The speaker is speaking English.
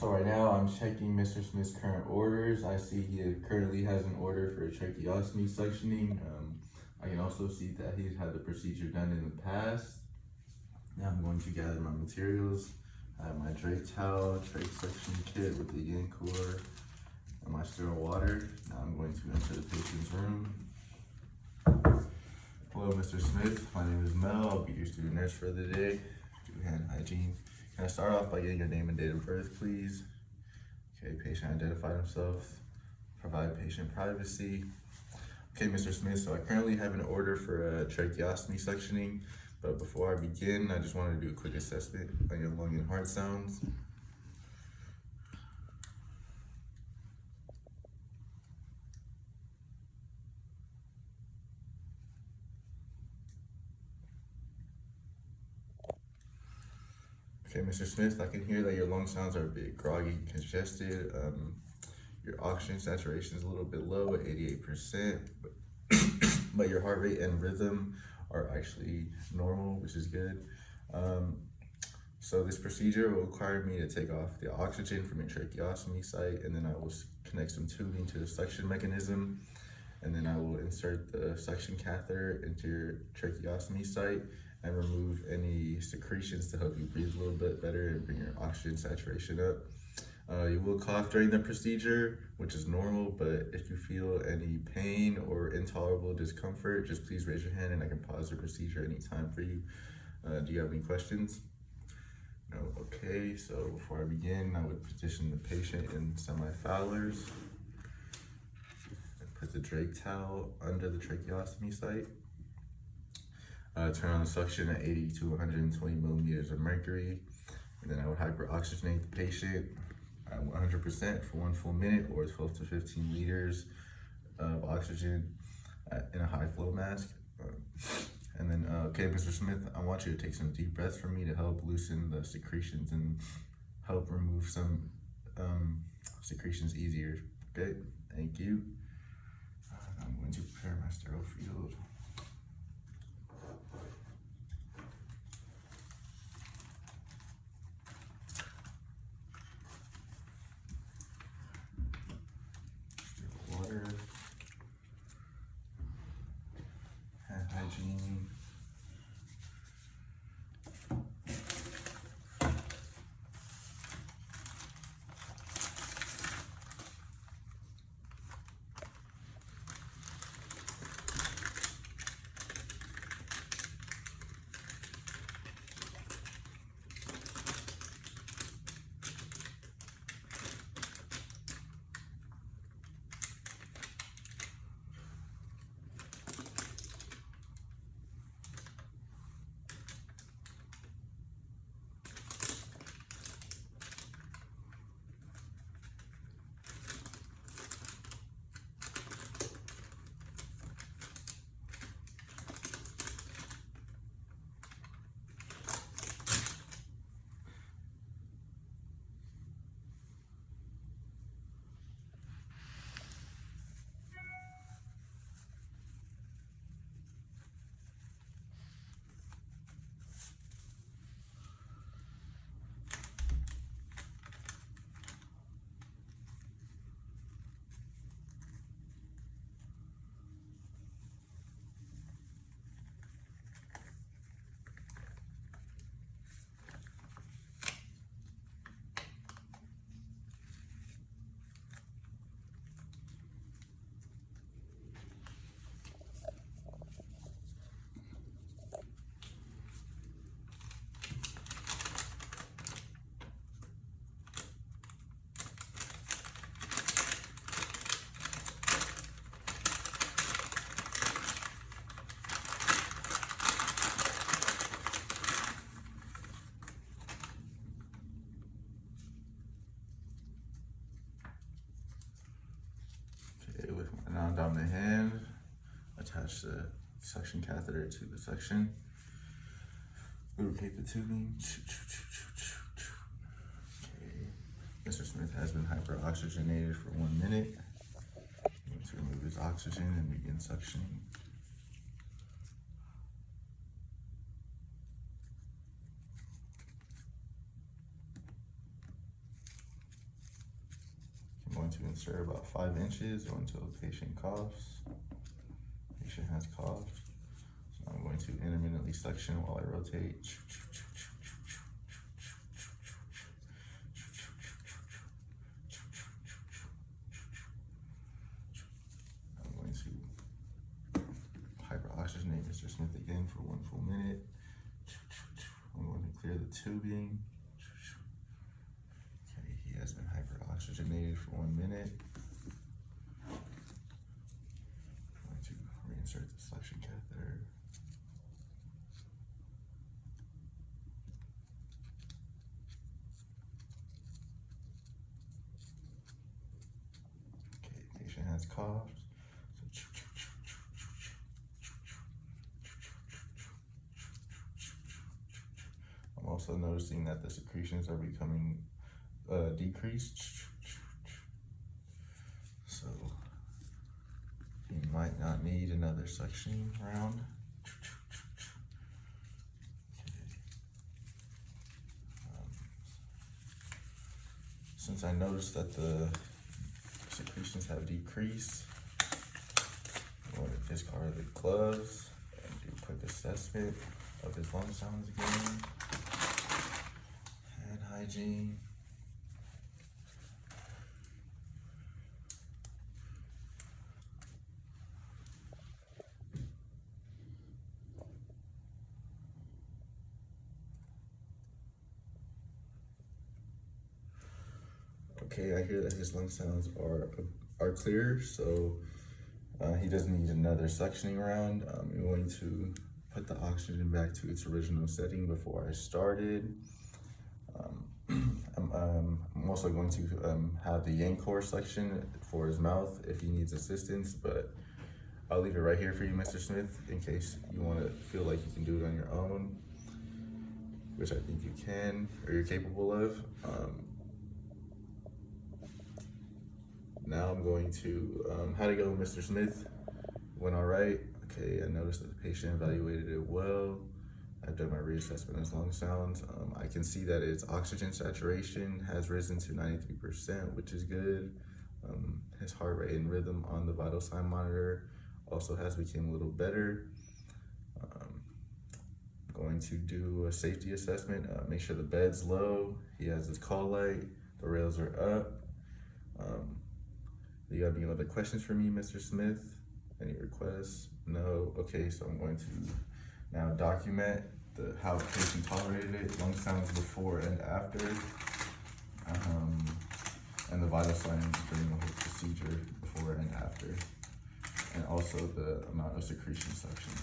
So right now I'm checking Mr. Smith's current orders. I see he currently has an order for tracheostomy suctioning. I can also see that he's had the procedure done in the past. Now I'm going to gather my materials. I have my trach towel, trach suction kit with the yin core, and my sterile water. Now I'm going to enter the patient's room. Hello, Mr. Smith. My name is Mel. I'll be your student nurse for the day. Do hand hygiene. Can I start off by getting your name and date of birth, please? Okay, patient identified himself. Provide patient privacy. Okay, Mr. Smith, so I currently have an order for tracheostomy suctioning, but before I begin, I just wanted to do a quick assessment on your lung and heart sounds. Okay, Mr. Smith, I can hear that your lung sounds are a bit groggy, congested. Your oxygen saturation is a little bit low at 88%, but your heart rate and rhythm are actually normal, which is good. So this procedure will require me to take off the oxygen from your tracheostomy site, and then I will connect some tubing to the suction mechanism, and then I will insert the suction catheter into your tracheostomy site and remove any secretions to help you breathe a little bit better and bring your oxygen saturation up. You will cough during the procedure, which is normal, but if you feel any pain or intolerable discomfort, just please raise your hand and I can pause the procedure anytime for you. Do you have any questions? No? Okay, so before I begin, I would position the patient in semi-Fowlers. Put the drake towel under the tracheostomy site. Turn on the suction at 80 to 120 millimeters of mercury. And then I would hyperoxygenate the patient at 100% for 1 full minute, or 12 to 15 liters of oxygen in a high flow mask. And then, okay, Mr. Smith, I want you to take some deep breaths from me to help loosen the secretions and help remove some secretions easier. Okay, thank you. I'm going to prepare my sterile field. Water, hand hygiene, with my non-dominant hand, attach the suction catheter to the suction. Lubricate the tubing. Okay. Mr. Smith has been hyperoxygenated for 1 minute. I'm going to remove his oxygen and begin suctioning. going to insert about 5 inches until the patient coughs. Patient has coughed. So I'm going to intermittently suction while I rotate. I'm going to hyperoxygenate Mr. Smith again for 1 full minute. I'm going to clear the tubing. Okay, he has been hyperoxygenated for 1 minute. I'm going to reinsert the suction catheter. Okay, patient has coughed. I'm also noticing that the secretions are becoming decreased. So you might not need another suctioning round. Since I noticed that the secretions have decreased, I'm going to discard the gloves and do a quick assessment of his lung sounds again. Hand hygiene. Okay, I hear that his lung sounds are clear, so he doesn't need another suctioning round. I'm going to put the oxygen back to its original setting before I started. I'm also going to have the Yankor suction for his mouth if he needs assistance, but I'll leave it right here for you, Mr. Smith, in case you want to feel like you can do it on your own, which I think you can, or you're capable of. Now I'm going to, how'd it go, Mr. Smith? Went all right. Okay, I noticed that the patient evaluated it well. I've done my reassessment of his lung sounds. I can see that its oxygen saturation has risen to 93%, which is good. His heart rate and rhythm on the vital sign monitor also has become a little better. I'm going to do a safety assessment, make sure the bed's low. He has his call light, the rails are up. Do you have any other questions for me, Mr. Smith? Any requests? No? Okay, so I'm going to now document how the patient tolerated it, lung sounds before and after, and the vital signs during the whole procedure before and after, and also the amount of secretion suction.